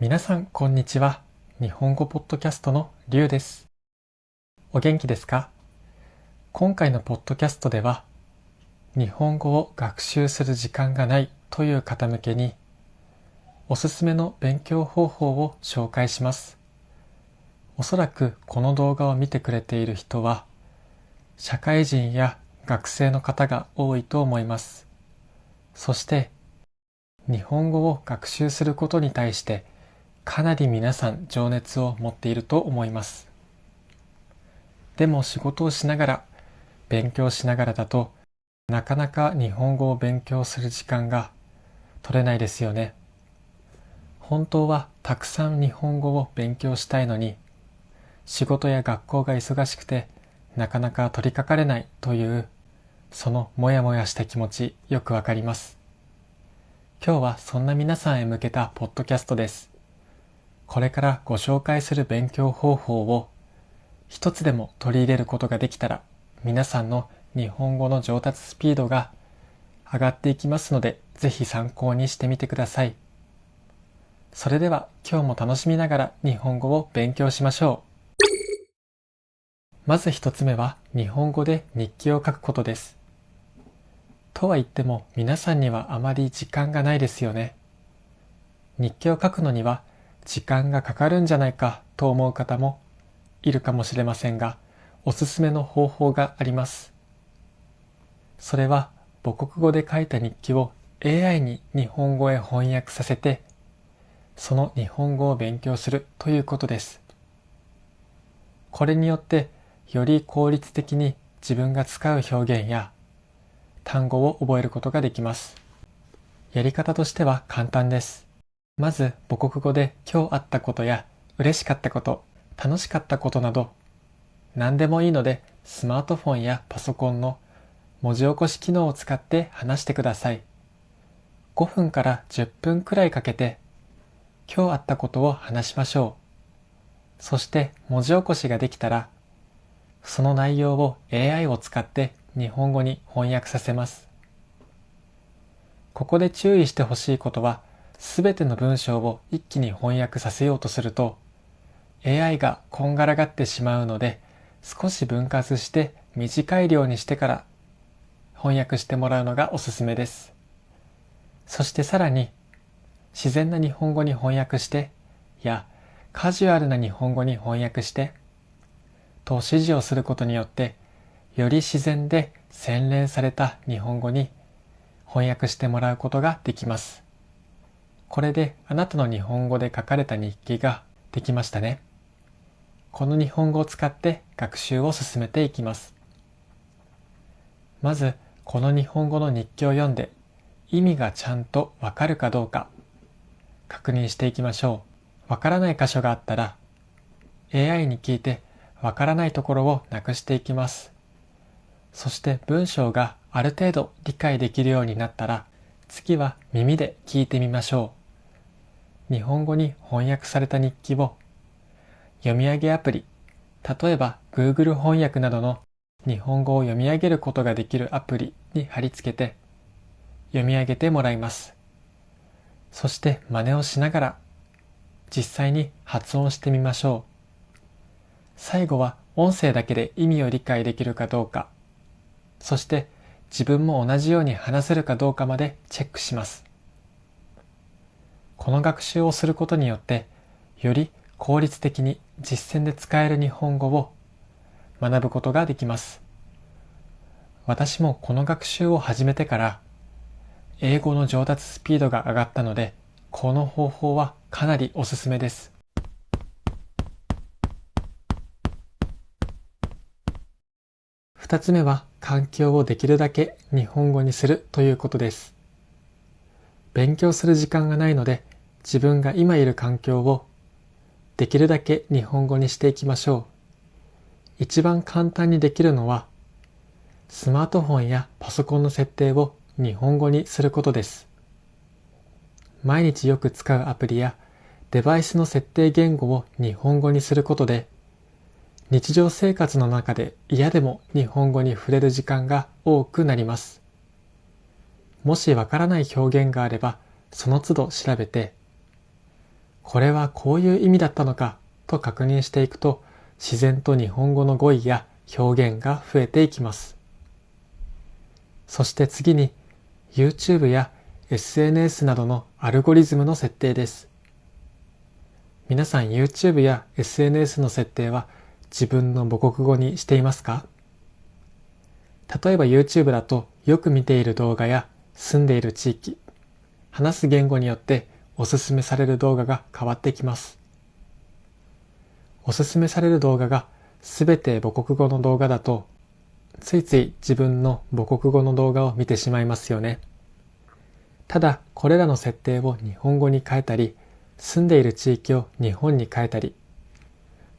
皆さんこんにちは。日本語ポッドキャストのりゅうです。お元気ですか？今回のポッドキャストでは、日本語を学習する時間がないという方向けに、おすすめの勉強方法を紹介します。おそらくこの動画を見てくれている人は、社会人や学生の方が多いと思います。そして、日本語を学習することに対して、かなり皆さん情熱を持っていると思います。でも仕事をしながら、勉強しながらだと、なかなか日本語を勉強する時間が取れないですよね。本当はたくさん日本語を勉強したいのに、仕事や学校が忙しくてなかなか取り掛かれないという、そのもやもやした気持ちよくわかります。今日はそんな皆さんへ向けたポッドキャストです。これからご紹介する勉強方法を一つでも取り入れることができたら、皆さんの日本語の上達スピードが上がっていきますので、ぜひ参考にしてみてください。それでは今日も楽しみながら日本語を勉強しましょう。まず一つ目は日本語で日記を書くことです。とは言っても皆さんにはあまり時間がないですよね。日記を書くのには時間がかかるんじゃないかと思う方もいるかもしれませんが、おすすめの方法があります。それは母国語で書いた日記を AI に日本語へ翻訳させて、その日本語を勉強するということです。これによってより効率的に自分が使う表現や単語を覚えることができます。やり方としては簡単です。まず母国語で今日あったことや嬉しかったこと、楽しかったことなど何でもいいのでスマートフォンやパソコンの文字起こし機能を使って話してください。5分から10分くらいかけて今日あったことを話しましょう。そして文字起こしができたらその内容を AI を使って日本語に翻訳させます。ここで注意してほしいことは、すべての文章を一気に翻訳させようとすると AI がこんがらがってしまうので、少し分割して短い量にしてから翻訳してもらうのがおすすめです。そしてさらに自然な日本語に翻訳してやカジュアルな日本語に翻訳してと指示をすることによって、より自然で洗練された日本語に翻訳してもらうことができます。これであなたの日本語で書かれた日記ができましたね。この日本語を使って学習を進めていきます。まずこの日本語の日記を読んで意味がちゃんとわかるかどうか確認していきましょう。わからない箇所があったら AI に聞いてわからないところをなくしていきます。そして文章がある程度理解できるようになったら、次は耳で聞いてみましょう。日本語に翻訳された日記を読み上げアプリ、例えば Google 翻訳などの日本語を読み上げることができるアプリに貼り付けて読み上げてもらいます。そして真似をしながら実際に発音してみましょう。最後は音声だけで意味を理解できるかどうか、そして自分も同じように話せるかどうかまでチェックします。この学習をすることによって、より効率的に実践で使える日本語を学ぶことができます。私もこの学習を始めてから、英語の上達スピードが上がったので、この方法はかなりおすすめです。二つ目は環境をできるだけ日本語にするということです。勉強する時間がないので、自分が今いる環境をできるだけ日本語にしていきましょう。一番簡単にできるのは、スマートフォンやパソコンの設定を日本語にすることです。毎日よく使うアプリやデバイスの設定言語を日本語にすることで、日常生活の中で嫌でも日本語に触れる時間が多くなります。もしわからない表現があれば、その都度調べて、これはこういう意味だったのかと確認していくと、自然と日本語の語彙や表現が増えていきます。そして次に YouTube や SNS などのアルゴリズムの設定です。皆さん YouTube や SNS の設定は自分の母国語にしていますか？例えば YouTube だとよく見ている動画や住んでいる地域、話す言語によっておすすめされる動画が変わってきます。おすすめされる動画がすべて母国語の動画だと、ついつい自分の母国語の動画を見てしまいますよね。ただ、これらの設定を日本語に変えたり、住んでいる地域を日本に変えたり、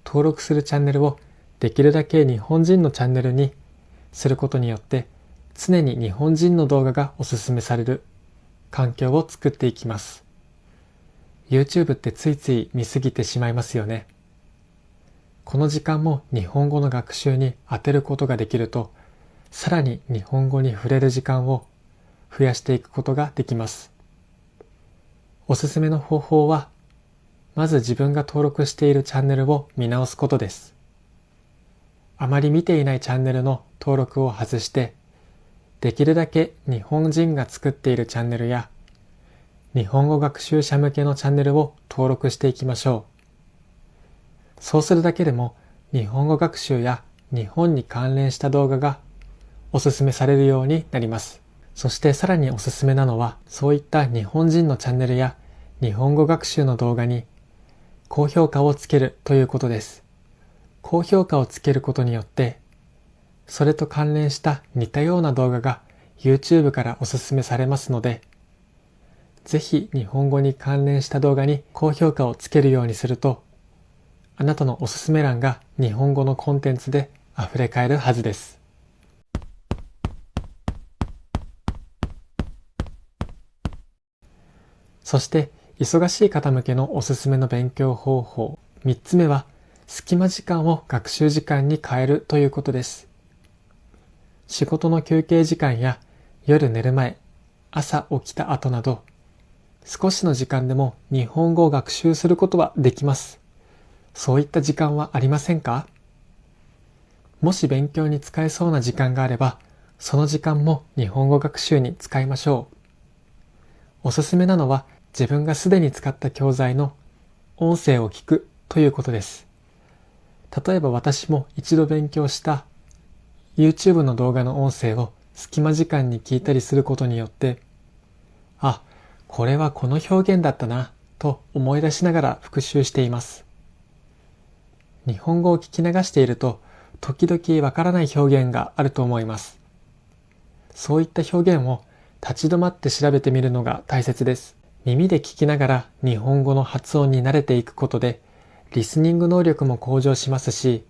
登録するチャンネルをできるだけ日本人のチャンネルにすることによって、常に日本人の動画がおすすめされる環境を作っていきます。YouTube ってついつい見すぎてしまいますよね。この時間も日本語の学習に当てることができると、さらに日本語に触れる時間を増やしていくことができます。おすすめの方法は、まず自分が登録しているチャンネルを見直すことです。あまり見ていないチャンネルの登録を外して、できるだけ日本人が作っているチャンネルや、日本語学習者向けのチャンネルを登録していきましょう。そうするだけでも日本語学習や日本に関連した動画がおすすめされるようになります。そしてさらにおすすめなのは、そういった日本人のチャンネルや日本語学習の動画に高評価をつけるということです。高評価をつけることによって、それと関連した似たような動画が YouTube からおすすめされますので、ぜひ日本語に関連した動画に高評価をつけるようにすると、あなたのおすすめ欄が日本語のコンテンツで溢れ返るはずです。そして、忙しい方向けのおすすめの勉強方法、3つ目は、隙間時間を学習時間に変えるということです。仕事の休憩時間や夜寝る前、朝起きた後など、少しの時間でも日本語を学習することはできます。そういった時間はありませんか？もし勉強に使えそうな時間があれば、その時間も日本語学習に使いましょう。おすすめなのは、自分がすでに使った教材の音声を聞くということです。例えば私も一度勉強した YouTube の動画の音声を隙間時間に聞いたりすることによって、あ、これはこの表現だったなと思い出しながら復習しています。日本語を聞き流していると、時々わからない表現があると思います。そういった表現を立ち止まって調べてみるのが大切です。耳で聞きながら日本語の発音に慣れていくことで、リスニング能力も向上しますし、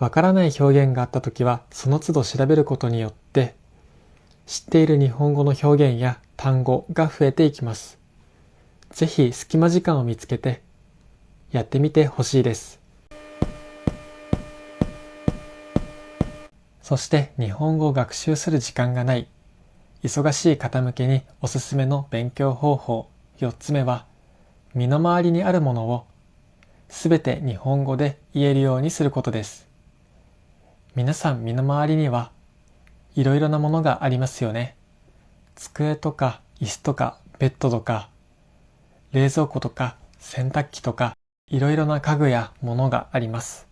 わからない表現があったときはその都度調べることによって、知っている日本語の表現や単語が増えていきます。ぜひ隙間時間を見つけてやってみてほしいです。そして日本語を学習する時間がない、忙しい方向けにおすすめの勉強方法4つ目は、身の回りにあるものをすべて日本語で言えるようにすることです。皆さん身の回りにはいろいろなものがありますよね。机とか椅子とかベッドとか冷蔵庫とか洗濯機とかいろいろな家具やものがあります。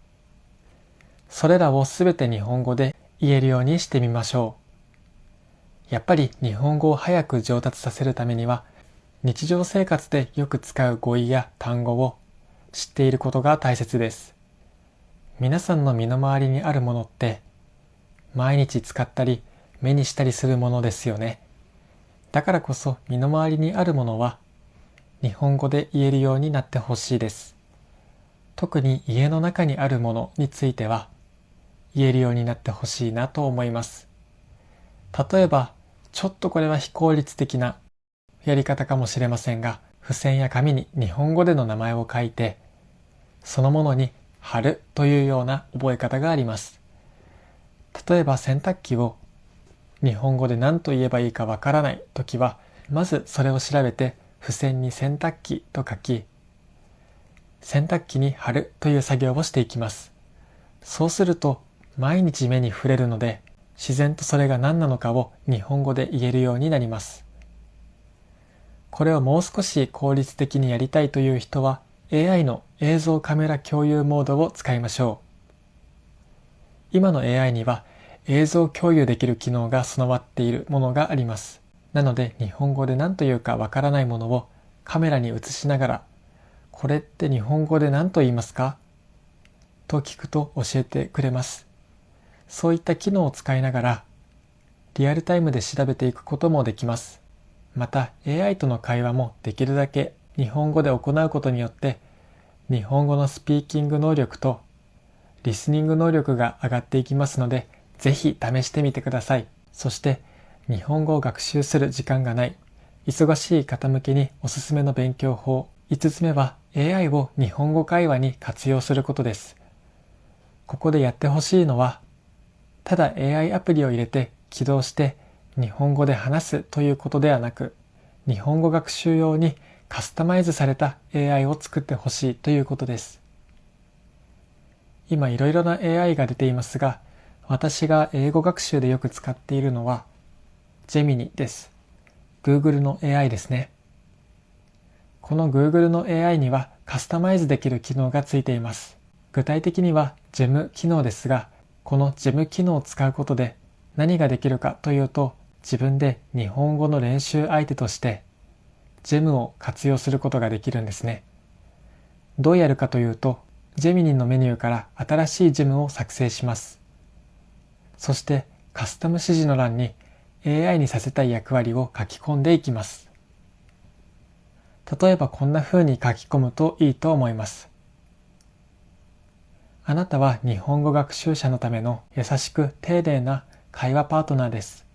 それらをすべて日本語で言えるようにしてみましょう。やっぱり日本語を早く上達させるためには、日常生活でよく使う語彙や単語を知っていることが大切です。皆さんの身の回りにあるものって、毎日使ったり目にしたりするものですよね。だからこそ身の回りにあるものは、日本語で言えるようになってほしいです。特に家の中にあるものについては、言えるようになってほしいなと思います。例えば、ちょっとこれは非効率的なやり方かもしれませんが、付箋や紙に日本語での名前を書いて、そのものに貼るというような覚え方があります。例えば洗濯機を日本語で何と言えばいいかわからないときは、まずそれを調べて付箋に洗濯機と書き、洗濯機に貼るという作業をしていきます。そうすると毎日目に触れるので、自然とそれが何なのかを日本語で言えるようになります。これをもう少し効率的にやりたいという人は AI の映像カメラ共有モードを使いましょう。今の AI には映像共有できる機能が備わっているものがあります。なので日本語で何というかわからないものをカメラに映しながら、これって日本語で何と言いますかと聞くと教えてくれます。そういった機能を使いながらリアルタイムで調べていくこともできます。また AI との会話もできるだけ日本語で行うことによって日本語のスピーキング能力とリスニング能力が上がっていきますので、ぜひ試してみてください。そして日本語を学習する時間がない忙しい方向けにおすすめの勉強法、5つ目は AI を日本語会話に活用することです。ここでやってほしいのは、ただ AI アプリを入れて起動して日本語で話すということではなく、日本語学習用にカスタマイズされた AI を作ってほしいということです。今いろいろな AI が出ていますが、私が英語学習でよく使っているのはジェミニです。Google の AI ですね。この Google の AI にはカスタマイズできる機能がついています。具体的には GEM 機能ですが、この GEM 機能を使うことで何ができるかというと、自分で日本語の練習相手として GEM を活用することができるんですね。どうやるかというと、ジェミニのメニューから新しい GEM を作成します。そしてカスタム指示の欄に AI にさせたい役割を書き込んでいきます。例えばこんな風に書き込むといいと思います。あなたは日本語学習者のための優しく丁寧な会話パートナーです。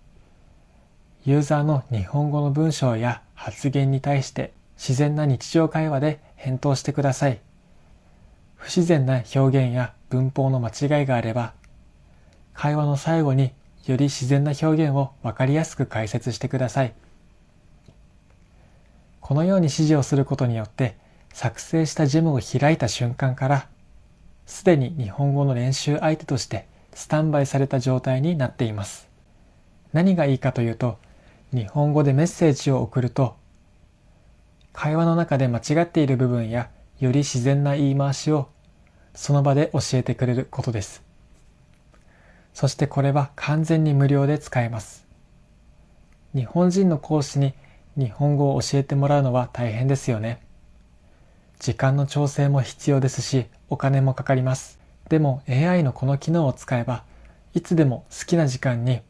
ユーザーの日本語の文章や発言に対して自然な日常会話で返答してください。不自然な表現や文法の間違いがあれば、会話の最後により自然な表現を分かりやすく解説してください。このように指示をすることによって、作成したジェムを開いた瞬間から、すでに日本語の練習相手としてスタンバイされた状態になっています。何がいいかというと、日本語でメッセージを送ると、会話の中で間違っている部分や、より自然な言い回しをその場で教えてくれることです。そしてこれは完全に無料で使えます。日本人の講師に日本語を教えてもらうのは大変ですよね。時間の調整も必要ですし、お金もかかります。でも AI のこの機能を使えば、いつでも好きな時間に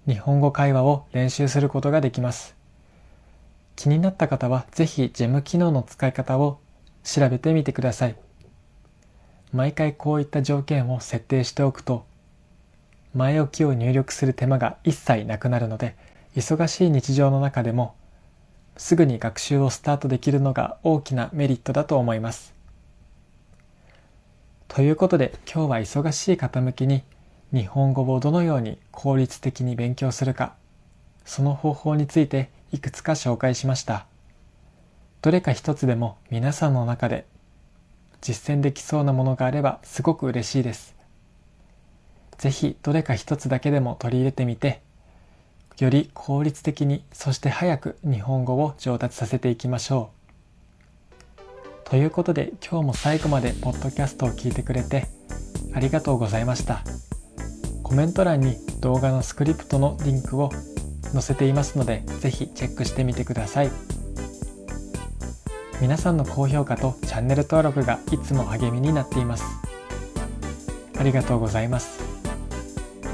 日本語会話を練習することができます。気になった方はぜひ GEM 機能の使い方を調べてみてください。毎回こういった条件を設定しておくと、前置きを入力する手間が一切なくなるので、忙しい日常の中でもすぐに学習をスタートできるのが大きなメリットだと思います。ということで、今日は忙しい方向きに日本語をどのように効率的に勉強するか、その方法についていくつか紹介しました。どれか一つでも皆さんの中で実践できそうなものがあればすごく嬉しいです。ぜひどれか一つだけでも取り入れてみて、より効率的に、そして早く日本語を上達させていきましょう。ということで、今日も最後までポッドキャストを聞いてくれてありがとうございました。コメント欄に動画のスクリプトのリンクを載せていますので、ぜひチェックしてみてください。皆さんの高評価とチャンネル登録がいつも励みになっています。ありがとうございます。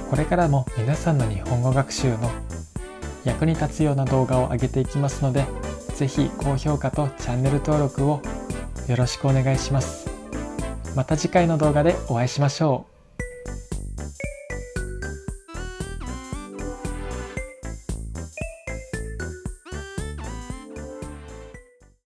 これからも皆さんの日本語学習の役に立つような動画を上げていきますので、ぜひ高評価とチャンネル登録をよろしくお願いします。また次回の動画でお会いしましょう。